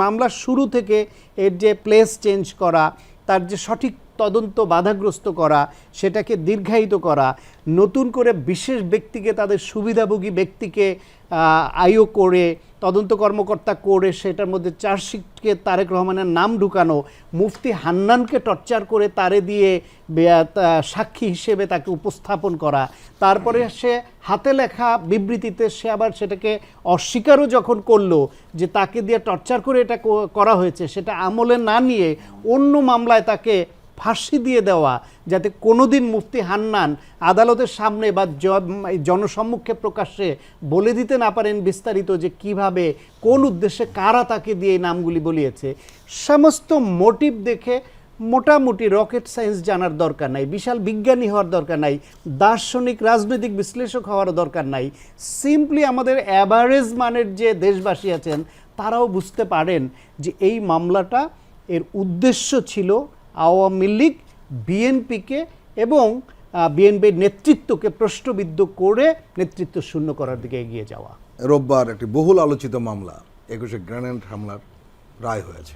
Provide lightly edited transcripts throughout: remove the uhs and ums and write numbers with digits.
মামলার শুরু থেকে এর যে প্লেস চেঞ্জ করা, তার যে সঠিক তদন্ত বাধাগ্রস্ত করা, সেটাকে দীর্ঘায়িত করা, নতুন করে বিশেষ ব্যক্তিকে, তাদের সুবিধাভোগী ব্যক্তিকে আইও করে, তদন্ত কর্মকর্তা করে, সেটার মধ্যে চার্জশিটকে তারেক রহমানের নাম ঢুকানো, মুফতি হান্নানকে টর্চার করে তারে দিয়ে সাক্ষী হিসেবে তাকে উপস্থাপন করা, তারপরে সে হাতে লেখা বিবৃতিতে সে আবার সেটাকে অস্বীকারও যখন করলো যে তাকে দিয়ে টর্চার করে এটা করা হয়েছে, সেটা আমলে না নিয়ে অন্য মামলায় তাকে ফাঁসি দিয়ে দেওয়া, যাতে কোনোদিন মুফতি হান্নান আদালতের সামনে বা জনসম্মুখে প্রকাশ্যে বলে দিতে না পারেন বিস্তারিত যে কিভাবে, কোন উদ্দেশ্যে, কারা তাকে দিয়ে এই নামগুলি বলিয়েছে। সমস্ত মোটিভ দেখে মোটামুটি রকেট সায়েন্স জানার দরকার নাই, বিশাল বিজ্ঞানী হওয়ার দরকার নাই, দার্শনিক রাজনৈতিক বিশ্লেষক হওয়ার দরকার নাই। সিম্পলি আমাদের অ্যাভারেজ মানের যে দেশবাসী আছেন তারাও বুঝতে পারেন যে এই মামলাটা এর উদ্দেশ্য ছিল আওয়ামী লীগ, বিএনপিকে এবং বিএনপির নেতৃত্বকে প্রশ্নবিদ্ধ করে নেতৃত্ব শূন্য করার দিকে এগিয়ে যাওয়া। রোববার একটি বহুল আলোচিত মামলা 21 গ্রেনেড হামলার রায় হয়েছে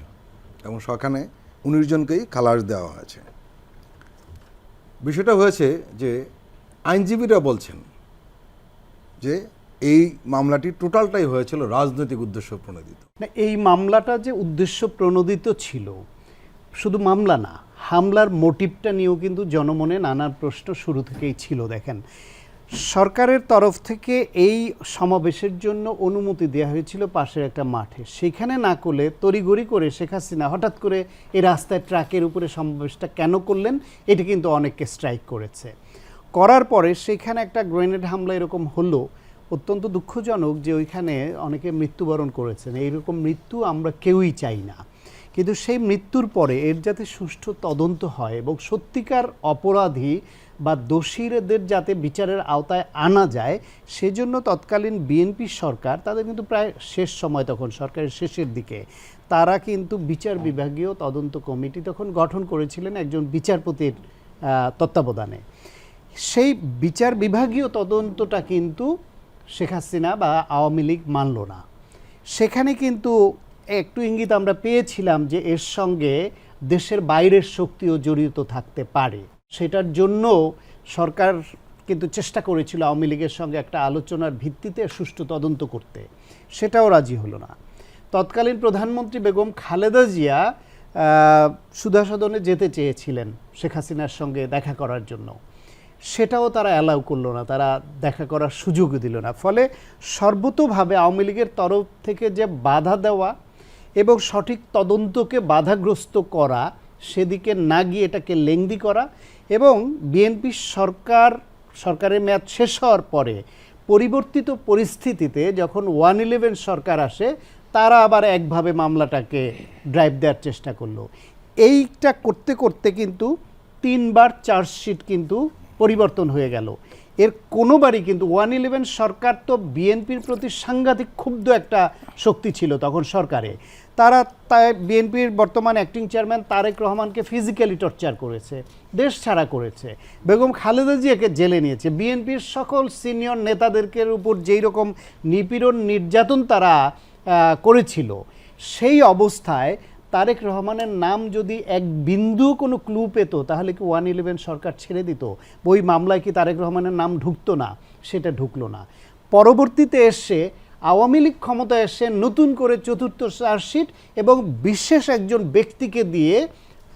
এবং সেখানে 19 জনকেই খালাস দেওয়া হয়েছে। বিষয়টা হয়েছে যে আইনজীবীরা বলছেন যে এই মামলাটি টোটালটাই হয়েছিল রাজনৈতিক উদ্দেশ্য প্রণোদিত। না, এই মামলাটা যে উদ্দেশ্য প্রণোদিত ছিল, শুধু মামলা না, হামলার মোটিভটা নিয়েও কিন্তু জনমনে নানা প্রশ্ন শুরু থেকেই ছিল। দেখেন, সরকারের তরফ থেকে এই সমাবেশের জন্য অনুমতি দেওয়া হয়েছিল পাশের একটা মাঠে, সেখানে না করলে তড়িঘড়ি করে শেখ হাসিনা হঠাৎ করে এই রাস্তায় ট্রাকের উপরে সমাবেশটা কেন করলেন, এটা কিন্তু অনেককে স্ট্রাইক করেছে। করার পরে সেখানে একটা গ্রেনেড হামলা এরকম হলো, অত্যন্ত দুঃখজনক যে ওইখানে অনেকে মৃত্যুবরণ করেছেন। এইরকম মৃত্যু আমরা কেউই চাই না, কিন্তু সেই মৃত্যুর পরে এর যাতে সুষ্ঠু তদন্ত হয় এবং সত্যিকার অপরাধী বা দোষীদের যাতে বিচারের আওতায় আনা যায়, সেজন্য তৎকালীন বিএনপি সরকার, তাদের কিন্তু প্রায় শেষ সময়, তখন সরকারের শেষের দিকে, তারা কিন্তু বিচার বিভাগীয় তদন্ত কমিটি তখন গঠন করেছিলেন একজন বিচারপতির তত্ত্বাবধানে। সেই বিচার বিভাগীয় তদন্তটা কিন্তু শেখ হাসিনা বা আওয়ামী লীগ মানল না। সেখানে কিন্তু একটু ইঙ্গিত আমরা পেয়েছিলাম যে এর সঙ্গে দেশের বাইরের শক্তিও জড়িত থাকতে পারে। সেটার জন্য সরকার কিন্তু চেষ্টা করেছিল আওয়ামী লীগের সঙ্গে একটা আলোচনার ভিত্তিতে সুষ্ঠু তদন্ত করতে, সেটাও রাজি হলো না। তৎকালীন প্রধানমন্ত্রী বেগম খালেদা জিয়া সুধা সদনে যেতে চেয়েছিলেন শেখ হাসিনার সঙ্গে দেখা করার জন্য, সেটাও তারা অ্যালাউ করলো না, তারা দেখা করার সুযোগ দিল না। ফলে সর্বতোভাবে আওয়ামী লীগের তরফ থেকে যে বাধা দেওয়া এবং সঠিক তদন্তকে বাধাগ্রস্ত করা, সেদিকে না গিয়ে এটাকে লেংদি করা, এবং বিএনপি সরকারের মেয়াদ শেষ হওয়ার পরে পরিবর্তিত পরিস্থিতিতে যখন 111 সরকার আসে, তারা আবার একভাবে মামলাটাকে ড্রাইভ দেওয়ার চেষ্টা করলো। এইটা করতে করতে কিন্তু 3 বার চার্জশিট কিন্তু পরিবর্তন হয়ে গেল। এর কোনোবারই কিন্তু 111 সরকার তো বিএনপির প্রতি সাংঘাতিক ক্ষুব্ধ একটা শক্তি ছিল তখন সরকারে। তারা বিএনপির বর্তমান অ্যাক্টিং চেয়ারম্যান তারেক রহমানকে ফিজিক্যালি টর্চার করেছে, দেশ ছাড়া করেছে, বেগম খালেদা জিয়াকে জেলে নিয়েছে, বিএনপির সকল সিনিয়র নেতাদেরকে উপর যেই রকম নিপীড়ন নির্যাতন তারা করেছিল, সেই অবস্থায় তারেক রহমানের নাম যদি এক বিন্দু কোনো ক্লু পেত, তাহলে কি 111 সরকার ছেড়ে দিত? ওই মামলায় কি তারেক রহমানের নাম ঢুকতো না? সেটা ঢুকলো না। পরবর্তীতে এসে আওয়ামী লীগ ক্ষমতায় এসে নতুন করে 4র্থ চার্জশিট এবং বিশেষ একজন ব্যক্তিকে দিয়ে,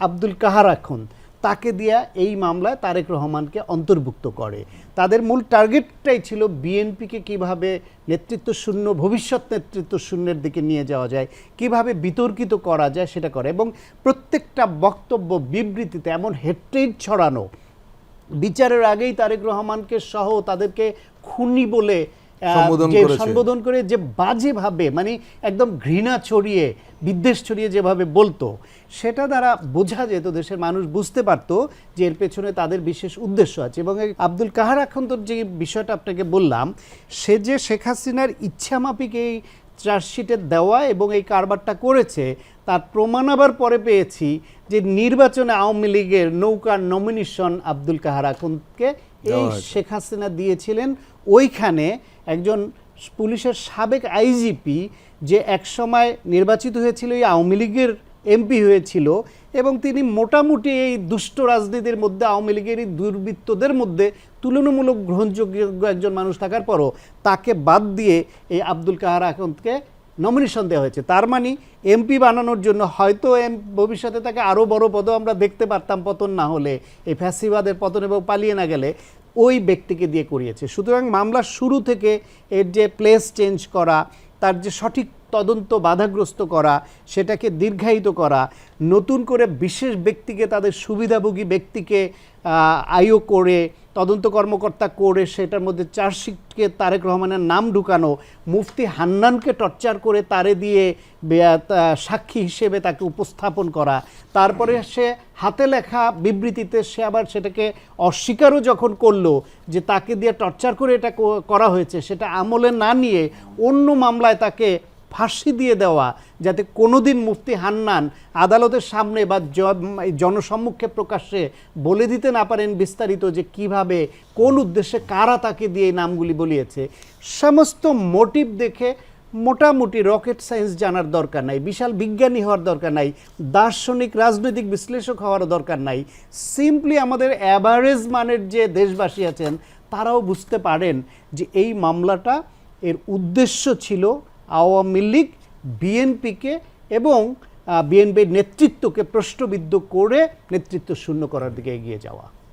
আব্দুল কাহার এখন, তাকে দিয়া এই মামলায় তারেক রহমানকে অন্তর্ভুক্ত করে। তাদের মূল টার্গেটটাই ছিল বিএনপিকে কিভাবে নেতৃত্ব শূন্য, ভবিষ্যৎ নেতৃত্ব শূন্যের দিকে নিয়ে যাওয়া যায়, কিভাবে বিতর্কিত করা যায় সেটা করে। এবং প্রত্যেকটা বক্তব্য, বিবৃতিতে এমন হেট্রেট ছড়ানো, বিচারের আগেই তারেক রহমানকে সহ তাদেরকে খুনি বলে সম্বোধন করে যে বাজেভাবে, মানে একদম ঘৃণা ছড়িয়ে, বিদ্বেষ ছড়িয়ে যেভাবে বলতো, সেটা দ্বারা বোঝা যেত, দেশের মানুষ বুঝতে পারত যে এর পেছনে তাদের বিশেষ উদ্দেশ্য আছে। এবং আব্দুল কাহার আখন্দর যে বিষয়টা আপনাকে বললাম, সে যে শেখ হাসিনার ইচ্ছামাফিক এই চার্জশিটে দেওয়া এবং এই কারবারটা করেছে, তার প্রমাণ আবার পরে পেয়েছি যে নির্বাচনে আওয়ামী লীগের নৌকার নমিনেশন আব্দুল কাহার আখন্দকে এই শেখ হাসিনা দিয়েছিলেন। ওইখানে একজন পুলিশের সাবেক আইজিপি যে একসময় নির্বাচিত হয়েছিল এই আওয়ামী লীগের এমপি হয়েছিল এবং তিনি মোটামুটি এই দুষ্ট রাজনীতির মধ্যে আওয়ামী লীগের এই দুর্বৃত্তদের মধ্যে তুলনামূলক গ্রহণযোগ্য একজন মানুষ থাকার পরও তাকে বাদ দিয়ে এই আব্দুল কাহার আকন্দকে নমিনেশন দেওয়া হয়েছে। তার মানে এমপি বানানোর জন্য হয়তো ভবিষ্যতে তাকে আরও বড় পদও আমরা দেখতে পারতাম, পতন না হলে, এই ফ্যাসিবাদের পতন এবং পালিয়ে না গেলে ওই ব্যক্তিকে দিয়ে করিয়েছে। সুতরাং মামলার শুরু থেকে এর যে প্লেস চেঞ্জ করা, তার যে সঠিক তদন্ত বাধাগ্রস্ত করা, সেটাকে দীর্ঘায়িত করা, নতুন করে বিশেষ ব্যক্তিকে, তাদের সুবিধাভোগী ব্যক্তিকে আইও করে তদন্ত কর্মকর্তা করে সেটার মধ্যে চার্জশিটকে তারেক রহমানের নাম ঢুকানো, মুফতি হান্নানকে টর্চার করে তারে দিয়ে সাক্ষী হিসেবে তাকে উপস্থাপন করা, তারপরে সে হাতে লেখা বিবৃতিতে সে আবার সেটাকে অস্বীকারও যখন করলো যে তাকে দিয়ে টর্চার করে এটা করা হয়েছে, সেটা আমলে না নিয়ে অন্য মামলায় তাকে ফাঁসি দিয়ে দেওয়া, যাতে কোনোদিন মুফতি হান্নান আদালতের সামনে বা জনসম্মুখে প্রকাশ্যে বলে দিতে না পারেন বিস্তারিত যে কিভাবে, কোন উদ্দেশ্যে, কারা তাকে দিয়ে এই নামগুলি বলিয়েছে। সমস্ত মোটিভ দেখে মোটামুটি রকেট সায়েন্স জানার দরকার নাই, বিশাল বিজ্ঞানী হওয়ার দরকার নাই, দার্শনিক রাজনৈতিক বিশ্লেষক হওয়ার দরকার নাই। সিম্পলি আমাদের অ্যাভারেজ মানের যে দেশবাসী আছেন তারাও বুঝতে পারেন যে এই মামলাটা এর উদ্দেশ্য ছিল আওয়ামী লীগ, বিএনপিকে এবং বিএনপির নেতৃত্বকে প্রশ্নবিদ্ধ করে নেতৃত্ব শূন্য করার দিকে এগিয়ে যাওয়া।